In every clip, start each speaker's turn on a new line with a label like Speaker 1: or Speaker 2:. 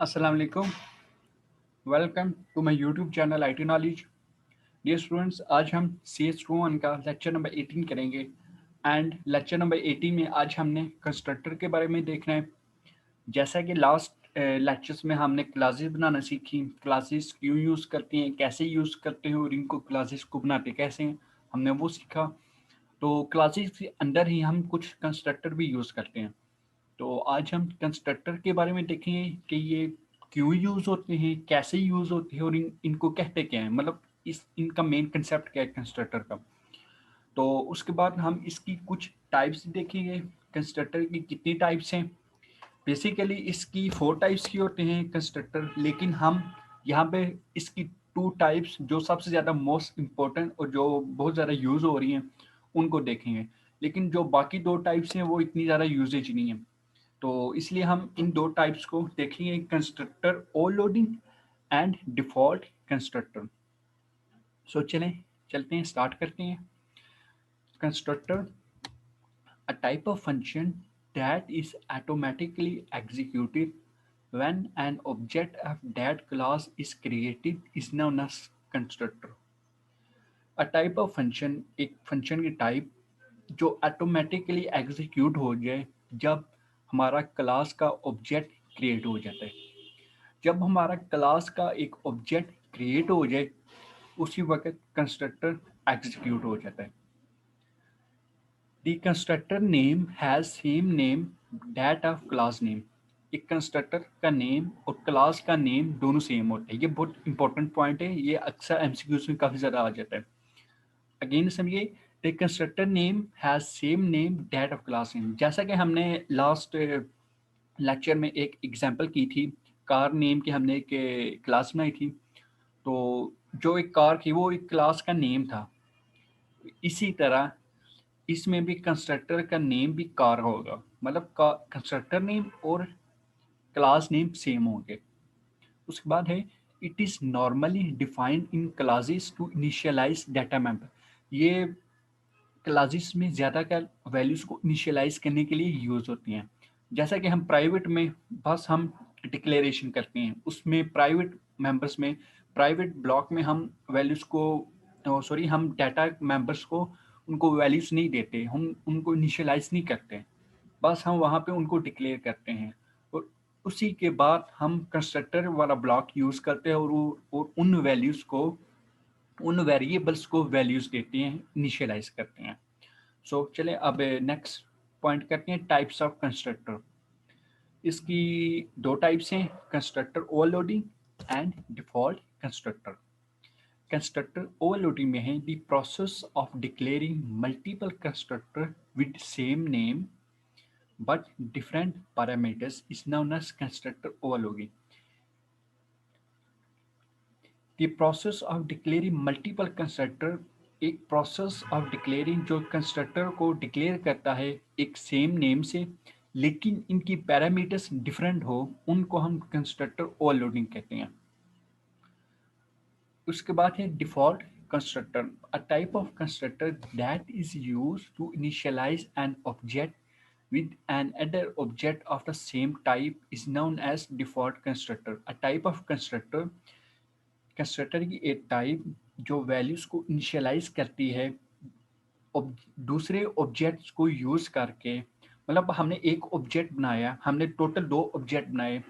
Speaker 1: अस्सलाम वालेकुम। Welcome to my YouTube channel IT knowledge. Dear students, आज हम CS21 का लेक्चर नंबर 18 करेंगे। एंड लेक्चर नंबर 18 में आज हमने कंस्ट्रक्टर के बारे में देखना है। जैसा कि लास्ट लेक्चर्स में हमने क्लासेस बनाना सीखी, क्लासेस क्यों यूज़ करते हैं, कैसे यूज़ करते हैं और इनको क्लासेस को बनाते कैसे हैं, हमने वो सीखा। तो क्लासेस के अंदर ही हम कुछ कंस्ट्रक्टर भी यूज़ करते हैं। तो आज हम कंस्ट्रक्टर के बारे में देखेंगे कि ये क्यों यूज़ होते हैं, कैसे यूज़ होते हैं और इनको कहते क्या हैं, मतलब इस इनका मेन कंसेप्ट क्या है कंस्ट्रक्टर का। तो उसके बाद हम इसकी कुछ टाइप्स देखेंगे, कंस्ट्रक्टर की कितनी टाइप्स हैं। बेसिकली इसकी 4 टाइप्स की होते हैं कंस्ट्रक्टर, लेकिन हम यहाँ पे इसकी 2 टाइप्स जो सबसे ज़्यादा मोस्ट इम्पोर्टेंट और जो बहुत ज़्यादा यूज़ हो रही हैं उनको देखेंगे। लेकिन जो बाकी 2 टाइप्स हैं वो इतनी ज़्यादा यूजेज नहीं है। तो इसलिए हम इन 2 टाइप्स को देखेंगे, constructor overloading and default constructor. So चलते हैं, स्टार्ट करते हैं। Constructor, a type of function that is automatically executed when an object of that class is created is known as constructor. A type of function, एक function की type जो automatically execute हो जाए जब हमारा क्लास का ऑब्जेक्ट क्रिएट हो जाता है। जब हमारा क्लास का एक ऑब्जेक्ट क्रिएट हो जाए उसी वक्त कंस्ट्रक्टर एग्जीक्यूट हो जाता है। The constructor name has same name that of class name. एक कंस्ट्रक्टर का नेम और क्लास का नेम दोनों सेम होता है। ये बहुत इंपॉर्टेंट पॉइंट है, ये अक्सर एमसीक्यूज में काफ़ी ज़्यादा आ जाता है। अगेन समझिए, the constructor name has same name that of class name. जैसा कि हमने लास्ट लेक्चर में एक एग्जांपल की थी, कार नेम की हमने एक क्लास बनाई थी। तो जो एक कार थी वो एक क्लास का नेम था। इसी तरह इसमें भी कंस्ट्रक्टर का नेम भी कार होगा, मतलब कंस्ट्रक्टर नेम और क्लास नेम सेम होंगे। उसके बाद है, it is normally defined in classes to initialise data member. ये क्लासेस में ज़्यादातर वैल्यूज़ को इनिशियलाइज करने के लिए यूज़ होती हैं। जैसा कि हम प्राइवेट में बस हम डिक्लेरेशन करते हैं, उसमें प्राइवेट मेंबर्स में, प्राइवेट ब्लॉक में हम वैल्यूज़ को सॉरी हम डाटा मेंबर्स को उनको वैल्यूज़ नहीं देते, हम उनको इनिशियलाइज नहीं करते, बस हम वहाँ पे उनको डिक्लेयर करते हैं और उसी के बाद हम कंस्ट्रक्टर वाला ब्लॉक यूज़ करते हैं और उन वैल्यूज़ को, उन वेरिएबल्स को वैल्यूज़ देते हैं, इनिशियलाइज करते हैं। सो चले अब नेक्स्ट पॉइंट करते हैं, टाइप्स ऑफ कंस्ट्रक्टर। इसकी 2 टाइप्स हैं, constructor overloading and default constructor. Constructor overloading में है the process of declaring multiple constructor with same name but different parameters is known as constructor overloading. The process of declaring multiple constructor, एक process of declaring जो constructor को declare करता है एक same name से, लेकिन इनकी पैरामीटर्स डिफरेंट हो, उनको हम कंस्ट्रक्टर ओवरलोडिंग कहते हैं। उसके बाद है default constructor, a type of constructor that is used to initialise an object with an other object of the same type is known as default constructor. A type of constructor, constructor की एक type जो values को initialise करती है दूसरे objects को use करके। मतलब हमने एक ऑब्जेक्ट बनाया, हमने टोटल 2 ऑब्जेक्ट बनाए।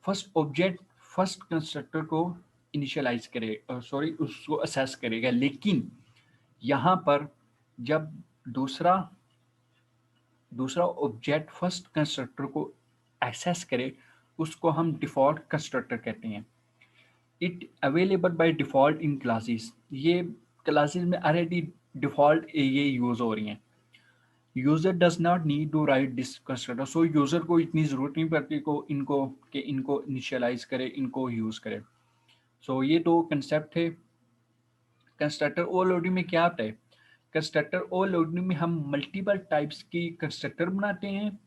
Speaker 1: फर्स्ट ऑब्जेक्ट फर्स्ट कंस्ट्रक्टर को इनिशियलाइज करे, सॉरी उसको असेस करेगा, लेकिन यहाँ पर जब दूसरा दूसरा ऑब्जेक्ट फर्स्ट कंस्ट्रक्टर को एक्सेस करे उसको हम डिफॉल्ट कंस्ट्रक्टर कहते हैं। It available by default in classes, ये क्लासेस में ऑलरेडी डिफॉल्ट ये यूज़ हो रही हैं। User does not need to write this constructor, so user को इतनी ज़रूरत नहीं पड़ती को इनको कि इनको इनिशियलाइज करे, इनको यूज़ करे। सो ये 2 कंसेप्ट थे। कंस्ट्रक्टर ओवरलोडिंग में क्या आता है, कंस्ट्रक्टर ओवरलोडिंग में हम मल्टीपल टाइप्स की कंस्ट्रक्टर बनाते हैं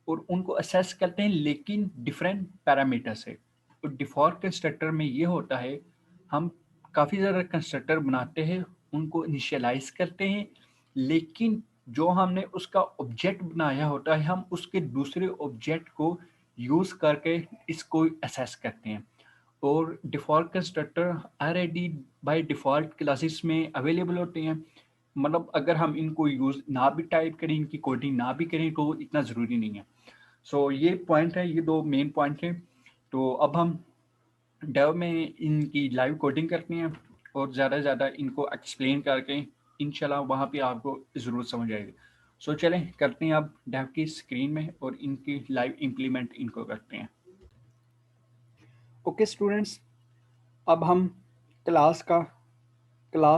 Speaker 1: और उनको असेस करते हैं, लेकिन डिफरेंट पैरामीटर से। और डिफॉल्ट कंस्ट्रक्टर में ये होता है, हम काफ़ी ज़्यादा कंस्ट्रक्टर बनाते हैं, उनको इनिशियलाइज करते हैं, लेकिन जो हमने उसका ऑब्जेक्ट बनाया होता है हम उसके दूसरे ऑब्जेक्ट को यूज़ करके इसको एसेस करते हैं। और default constructor already by default classes में अवेलेबल होते हैं। मतलब अगर हम इनको यूज़ ना भी टाइप करें, इनकी कोडिंग ना भी करें तो इतना ज़रूरी नहीं है। सो ये पॉइंट है, ये दो मेन पॉइंट हैं। तो अब हम डेव में इनकी लाइव कोडिंग करते हैं और ज़्यादा से ज़्यादा इनको एक्सप्लेन करके इंशाल्लाह वहाँ पे आपको ज़रूर समझ आएगी। सो चलें करते हैं अब डेव की स्क्रीन में और इनकी लाइव इम्प्लीमेंट इनको करते हैं। ओके स्टूडेंट्स, अब हम क्लास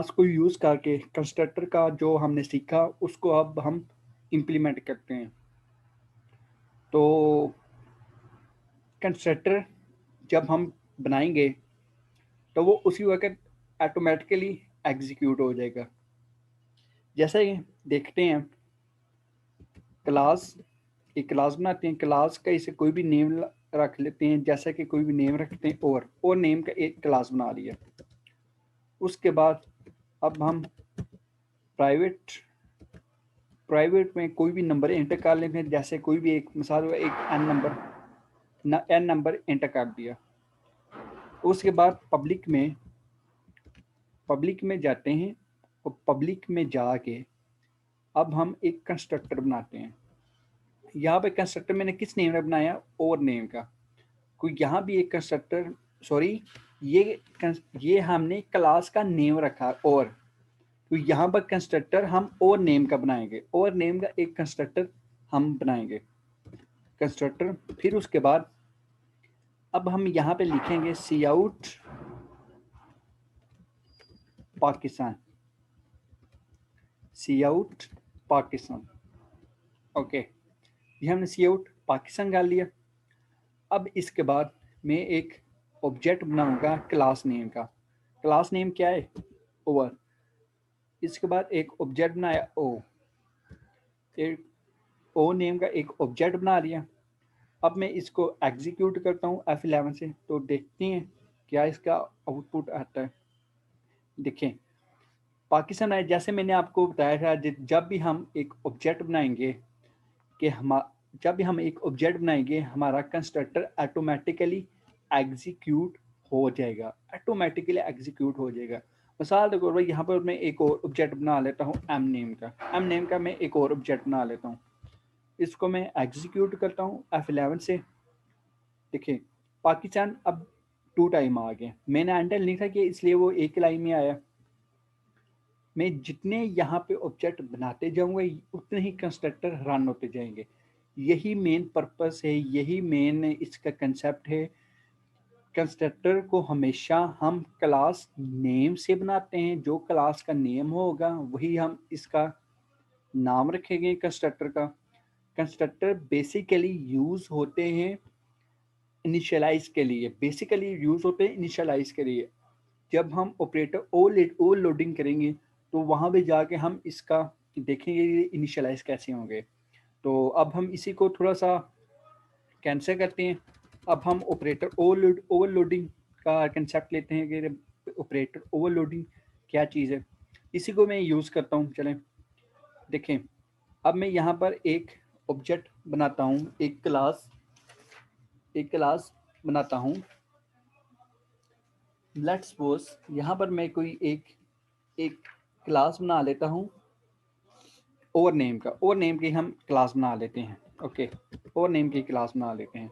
Speaker 1: को यूज़ करके कंस्ट्रक्टर का जो हमने सीखा उसको अब हम इम्प्लीमेंट करते हैं। तो कंस्ट्रक्टर जब हम बनाएंगे तो वो उसी वक्त ऑटोमेटिकली एग्जीक्यूट हो जाएगा। जैसे देखते हैं, क्लास एक क्लास बनाते हैं, क्लास का इसे कोई भी नेम रख लेते हैं, जैसा कि कोई भी नेम रखते हैं और नेम का एक क्लास बना लिया। उसके बाद अब हम प्राइवेट में कोई भी नंबर एंटर कर लेते हैं, जैसे कोई भी एक मिसाल हुआ एक एन नंबर एंटर कर दिया। उसके बाद पब्लिक में जाते हैं और पब्लिक में जाके अब हम एक कंस्ट्रक्टर बनाते हैं। यहाँ पे कंस्ट्रक्टर मैंने किस नेम का बनाया, और नेम का। कोई यहाँ भी एक कंस्ट्रक्टर, सॉरी, ये हमने क्लास का नेम रखा और, तो यहाँ पर कंस्ट्रक्टर हम और नेम का बनाएंगे, और नेम का एक कंस्ट्रक्टर हम बनाएंगे कंस्ट्रक्टर। फिर उसके बाद अब हम यहाँ पे लिखेंगे सी आउट पाकिस्तान, सी आउट पाकिस्तान। ओके, ये हमने सी आउट पाकिस्तान डाल लिया। अब इसके बाद मैं एक ऑब्जेक्ट बनाऊंगा क्लास नेम का। क्लास नेम क्या है, ओवर। इसके बाद एक ऑब्जेक्ट बनाया एक ओ नेम का एक ऑब्जेक्ट बना लिया। अब मैं इसको एग्जीक्यूट करता हूँ F11 से, तो देखते हैं क्या इसका आउटपुट आता है। देखें, पाकिस्तान है। जैसे मैंने आपको बताया था, जब भी हम एक ऑब्जेक्ट बनाएंगे कि जब भी हम एक ऑब्जेक्ट बनाएंगे हमारा कंस्ट्रक्टर ऑटोमेटिकली एग्जीक्यूट हो जाएगा, मिसाल देखो भाई, यहाँ पर मैं एक और ऑब्जेक्ट बना लेता हूँ एम नेम का मैं एक और ऑब्जेक्ट बना लेता हूँ। इसको मैं एग्जीक्यूट करता हूँ F11 से। देखिए, पाकिस्तान अब 2 टाइम आ गया। मैंने एंटर लिखा कि इसलिए वो एक लाइन में आया। मैं जितने यहाँ पे ऑब्जेक्ट बनाते जाऊंगा उतने ही कंस्ट्रक्टर रन होते जाएंगे। यही मेन पर्पस है, यही मेन इसका कंसेप्ट है। कंस्ट्रक्टर को हमेशा हम क्लास नेम से बनाते हैं, जो क्लास का नेम होगा वही हम इसका नाम रखेंगे कंस्ट्रक्टर का। कंस्ट्रक्टर बेसिकली यूज़ होते हैं इनिशियलाइज के लिए, जब हम ऑपरेटर ओ लोडिंग करेंगे तो वहाँ पे जाके हम इसका देखेंगे इनिशियलाइज कैसे होंगे। तो अब हम इसी को थोड़ा सा कैंसिल करते हैं। अब हम ऑपरेटर ओवरलोडिंग का कंसेप्ट लेते हैं कि ऑपरेटर ओवरलोडिंग क्या चीज़ है। इसी को मैं यूज़ करता हूँ। चलें देखें, अब मैं यहाँ पर एक ऑब्जेक्ट बनाता हूँ, एक क्लास बनाता हूँ। लेट्स सपोज यहाँ पर मैं कोई एक क्लास बना लेता हूँ ओवर नेम की हम क्लास बना लेते हैं। ओके, ओवर नेम की क्लास बना लेते हैं।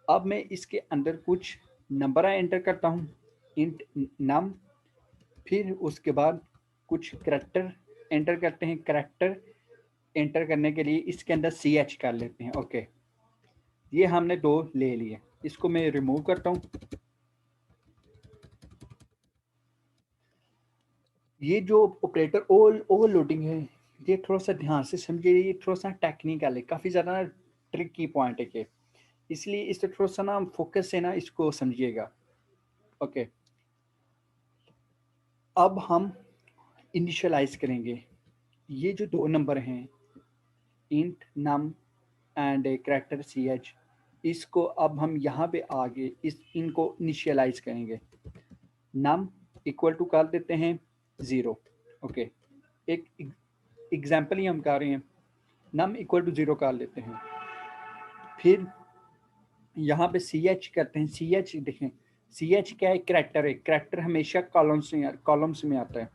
Speaker 1: अब मैं इसके अंदर कुछ नंबर एंटर करता हूँ, इंट नम। फिर उसके बाद कुछ करैक्टर एंटर करते हैं। करैक्टर एंटर करने के लिए इसके अंदर CH कर लेते हैं। ओके, ये हमने 2 ले लिए। इसको मैं रिमूव करता हूँ। ये जो ऑपरेटर ओवरलोडिंग है, ये थोड़ा सा ध्यान से समझिए, ये थोड़ा सा टेक्निकल है, काफ़ी ज़्यादा ना ट्रिकी पॉइंट है कि, इसलिए इस थोड़ा सा ना फोकस से ना इसको समझिएगा। ओके, अब हम इनिशियलाइज करेंगे। ये जो 2 नंबर हैं, int num and character CH, इसको अब हम यहाँ पे आगे इनको इनिशियलाइज करेंगे। नम इक्वल टू कर देते हैं 0। ओके, एक एग्जाम्पल ही हम कर रहे हैं। नम इक्वल टू 0 कर लेते हैं। फिर यहाँ पे सी एच करते हैं। सी एच देखें, सी एच क्या है, करैक्टर है। करैक्टर हमेशा कॉलम्स में आता है।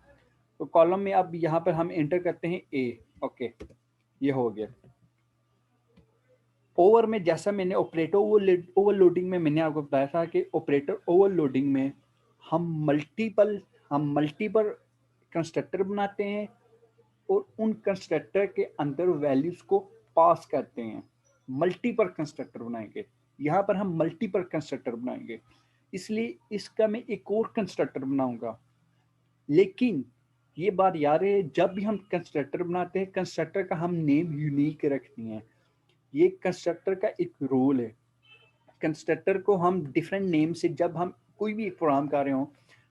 Speaker 1: तो कॉलम में अब यहाँ पर हम एंटर करते हैं ए। ओके, ये हो गया। ओवर में जैसा मैंने ऑपरेटर ओवरलोडिंग में मैंने आपको बताया था कि ऑपरेटर ओवरलोडिंग में हम मल्टीपल कंस्ट्रक्टर बनाते हैं और उन कंस्ट्रक्टर के अंदर वैल्यूज को पास करते हैं। मल्टीपल कंस्ट्रक्टर बनाएंगे, यहाँ पर हम मल्टीपल कंस्ट्रक्टर बनाएंगे, इसलिए इसका मैं एक और कंस्ट्रक्टर बनाऊंगा। लेकिन ये बात याद है, जब भी हम कंस्ट्रक्टर बनाते हैं, कंस्ट्रक्टर का हम नेम यूनिक रखनी है। ये कंस्ट्रक्टर का एक रूल है। कंस्ट्रक्टर को हम डिफरेंट नेम से, जब हम कोई भी एक प्रोग्राम कर रहे हो,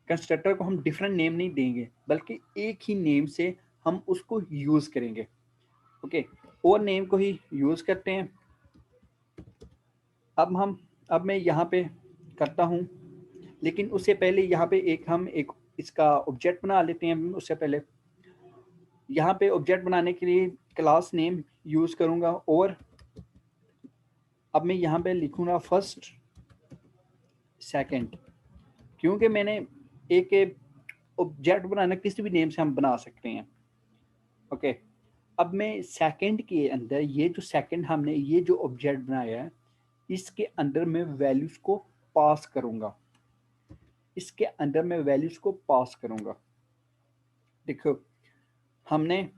Speaker 1: कंस्ट्रक्टर को हम डिफरेंट नेम नहीं देंगे, बल्कि एक ही नेम से हम उसको यूज करेंगे। ओके, और नेम को ही यूज करते हैं। अब मैं यहाँ पे करता हूँ, लेकिन उससे पहले यहाँ पे हम एक इसका ऑब्जेक्ट बना लेते हैं। उससे पहले यहाँ पे ऑब्जेक्ट बनाने के लिए क्लास नेम यूज करूँगा, और अब मैं यहाँ पे लिखूँगा फर्स्ट सेकंड, क्योंकि मैंने एक ऑब्जेक्ट बनाना किसी भी नेम से हम बना सकते हैं। ओके, अब मैं सेकंड के अंदर ये जो सेकंड हमने ये जो ऑब्जेक्ट बनाया है, इसके अंदर मैं वैल्यूज को पास करूंगा। इसके अंदर मैं वैल्यूज को पास करूंगा। देखो, हमने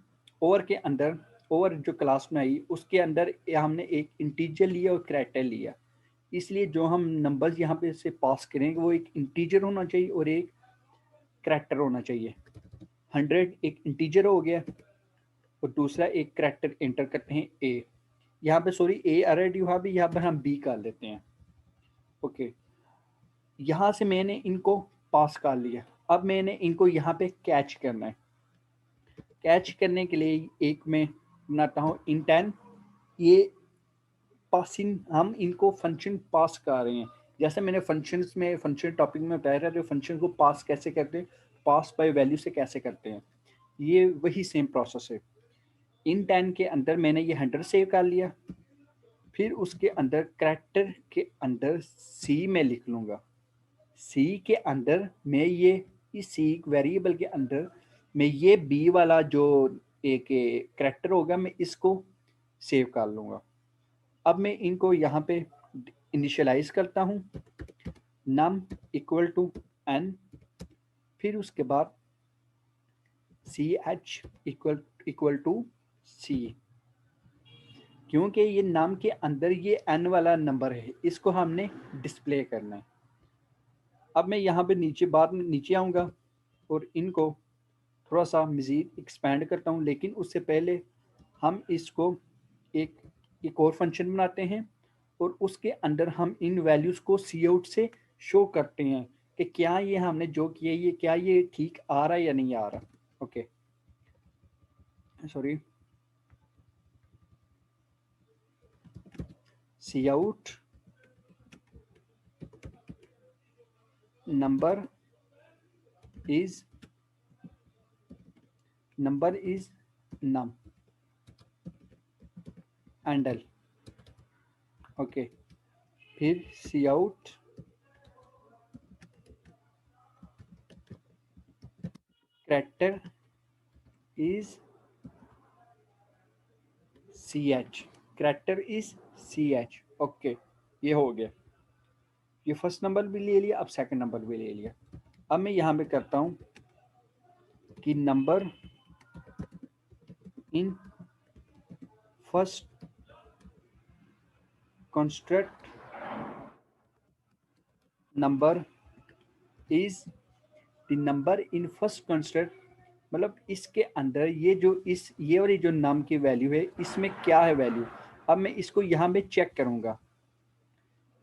Speaker 1: ओवर के अंदर, ओवर जो क्लास बनाई उसके अंदर हमने एक इंटीजर लिया और कैरेक्टर लिया। इसलिए जो हम नंबर्स यहाँ पे से पास करेंगे वो एक इंटीजर होना चाहिए और एक कैरेक्टर होना चाहिए। 100 एक इंटीजर हो गया और दूसरा एक कैरेक्टर एंटर करते हैं ए। यहाँ पे सॉरी ए ऑलरेडी हुआ भी, यहाँ पर हम बी कर लेते हैं। ओके, यहाँ से मैंने इनको पास कर लिया। अब मैंने इनको यहाँ पे कैच करना है। कैच करने के लिए एक मैं बनाता हूँ इंट। ये पासिंग, हम इनको फंक्शन पास कर रहे हैं। जैसे मैंने फंक्शंस में फंक्शन टॉपिक में बताया था, जो फंक्शन को पास कैसे करते हैं, पास बाय वैल्यू से कैसे करते हैं, ये वही सेम प्रोसेस है। इंट के अंदर मैंने ये 100 सेव कर लिया। फिर उसके अंदर कैरेक्टर के अंदर सी में लिख लूँगा। सी के अंदर मैं ये इस सी वेरिएबल के अंदर मैं ये बी वाला जो एक कैरेक्टर होगा मैं इसको सेव कर लूँगा। अब मैं इनको यहाँ पे इनिशियलाइज करता हूँ, नम इक्वल टू एन, फिर उसके बाद सी एच इक्वल टू सी, क्योंकि ये नाम के अंदर ये एन वाला नंबर है, इसको हमने डिस्प्ले करना है। अब मैं यहाँ पे नीचे आऊँगा और इनको थोड़ा सा मज़ीद एक्सपेंड करता हूँ, लेकिन उससे पहले हम इसको एक एक और फंक्शन बनाते हैं और उसके अंदर हम इन वैल्यूज़ को सी आउट से शो करते हैं कि क्या ये हमने जो किया ये क्या ये ठीक आ रहा है या नहीं आ रहा। Okay, sorry, cout number is num endl. Okay, फिर cout character is c h, character is c h. Okay, ये हो गया। ये फर्स्ट नंबर भी ले लिया, अब सेकंड नंबर भी ले लिया। अब मैं यहाँ पे करता हूँ कि number in first construct number is the number in first construct, मतलब इसके अंदर ये वाली जो नम की वैल्यू है इसमें क्या है वैल्यू। अब मैं इसको यहाँ पे चेक करूँगा।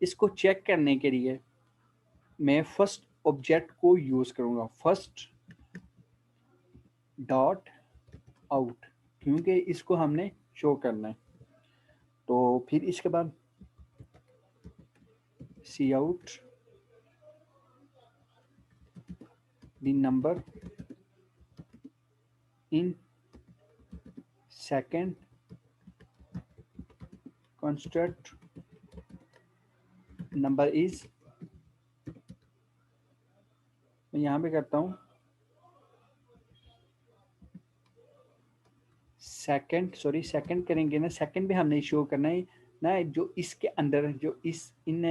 Speaker 1: इसको चेक करने के लिए मैं फर्स्ट ऑब्जेक्ट को यूज़ करूँगा, फर्स्ट डॉट आउट, क्योंकि इसको हमने शो करना है। तो फिर इसके बाद cout the number in second construct number is, मैं यहाँ पे करता हूँ सेकंड करेंगे ना, सेकंड भी हमने शो करना है ना, जो इसके अंदर जो इस इन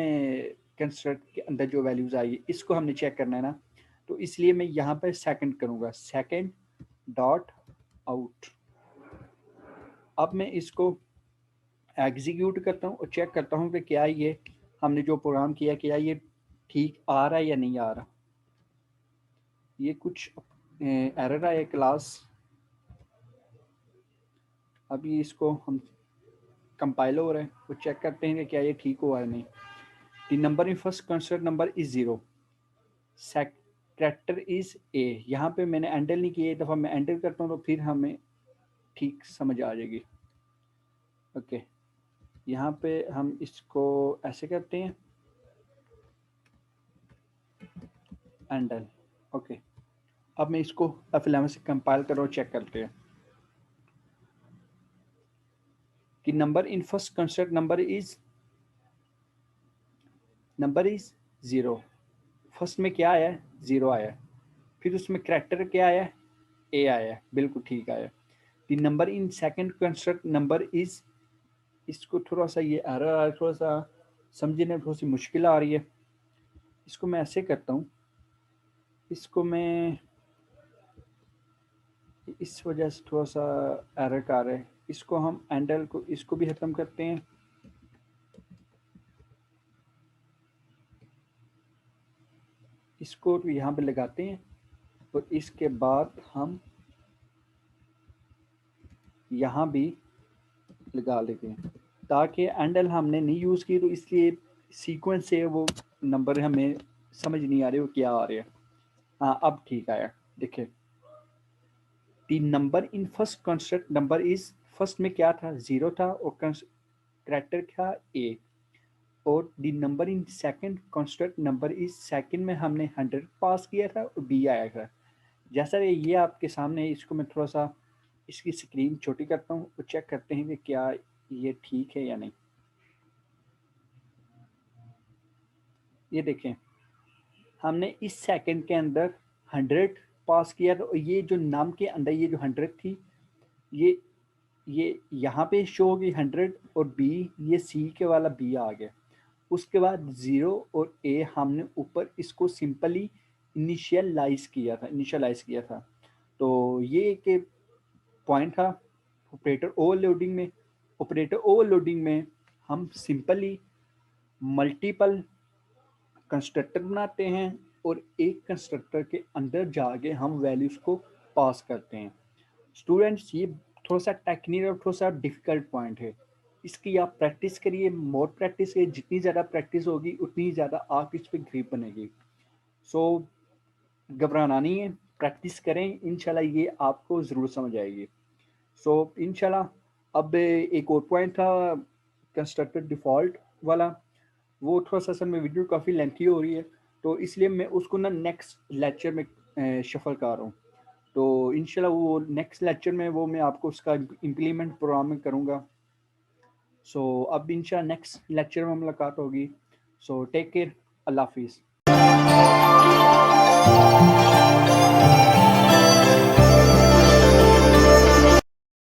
Speaker 1: कंस्ट्रक्ट के अंदर जो वैल्यूज आई इसको हमने चेक करना है ना, तो इसलिए मैं यहाँ पर सेकंड करूँगा, सेकंड डॉट आउट। अब मैं इसको एग्जीक्यूट करता हूँ और चेक करता हूँ कि क्या ये हमने जो प्रोग्राम किया क्या ये ठीक आ रहा है या नहीं आ रहा। ये कुछ एरर आया क्लास, अभी इसको हम कंपाइल हो रहा है वो चेक करते हैं कि क्या ये ठीक हुआ है नहीं। The number in first construct number is 0, character is a. यहाँ पे मैंने एंटर नहीं किया, एक दफ़ा मैं एंटर करता हूँ तो फिर हमें ठीक समझ आ जाएगी। ओके, यहाँ पे हम इसको ऐसे करते हैं एंडल। ओके, अब मैं इसको F11 से कंपाइल करो, चेक करते हैं कि number in first construct number is 0। First में क्या आया है, 0 आया है, फिर उसमें कैरेक्टर क्या आया है, ए आया है, बिल्कुल ठीक आया है। The number in second construct number is, इसको थोड़ा सा ये एरर आ रहा है, थोड़ा सा समझने में थोड़ी सी मुश्किल आ रही है। इसको मैं ऐसे करता हूँ, इसको मैं इस वजह से थोड़ा सा एरर आ रहा है, इसको हम एंडल को इसको भी ख़त्म करते हैं। इसको यहाँ पे लगाते हैं और इसके बाद हम यहाँ भी लगा लेते हैं, ताकि एंडल हमने नहीं यूज़ की तो इसलिए सीक्वेंस से वो नंबर हमें समझ नहीं आ रहे वो क्या आ रहे हैं। हाँ अब ठीक आया, देखिए the number in first construct number is, first में क्या था, 0 था और कैरेक्टर था ए, और the number in second construct number is, second में हमने 100 पास किया था और बी आया था। जैसा ये आपके सामने है, इसको मैं थोड़ा सा इसकी स्क्रीन छोटी करता हूँ और चेक करते हैं कि क्या ये ठीक है या नहीं। ये देखें, हमने इस सेकंड के अंदर 100 पास किया था और ये जो नाम के अंदर ये जो 100 थी, ये यहाँ पे शो होगी 100 और बी, ये सी के वाला बी आ गया। उसके बाद 0 और ए हमने ऊपर इसको सिंपली इनिशियलाइज किया था। तो ये एक पॉइंट था ऑपरेटर ओवरलोडिंग में हम सिंपली मल्टीपल कंस्ट्रक्टर बनाते हैं और एक कंस्ट्रक्टर के अंदर जाके हम वैल्यूज़ को पास करते हैं। स्टूडेंट्स, ये थोड़ा सा टेक्निकल और थोड़ा सा डिफ़िकल्ट पॉइंट है, इसकी आप प्रैक्टिस करिए, मोर प्रैक्टिस करिए, जितनी ज़्यादा प्रैक्टिस होगी उतनी ज़्यादा आप इस पर ग्रिप बनेगी। सो घबराना नहीं है, प्रैक्टिस करें, इंशाल्लाह ये आपको ज़रूर समझ आएगी। सो इंशाल्लाह अब एक और पॉइंट था कंस्ट्रक्टर डिफ़ॉल्ट वाला, वो थोड़ा सा असल में वीडियो काफ़ी लेंथी हो रही है तो इसलिए मैं उसको ना नेक्स्ट लेक्चर में शफल कर रहा हूँ। तो इंशाल्लाह वो नेक्स्ट लेक्चर में वो मैं आपको उसका इम्प्लीमेंट प्रोग्राम में करूँगा। सो अब इंशाल्लाह नेक्स्ट लेक्चर में मुलाकात होगी। सो टेक केयर, अल्लाह हाफिज़।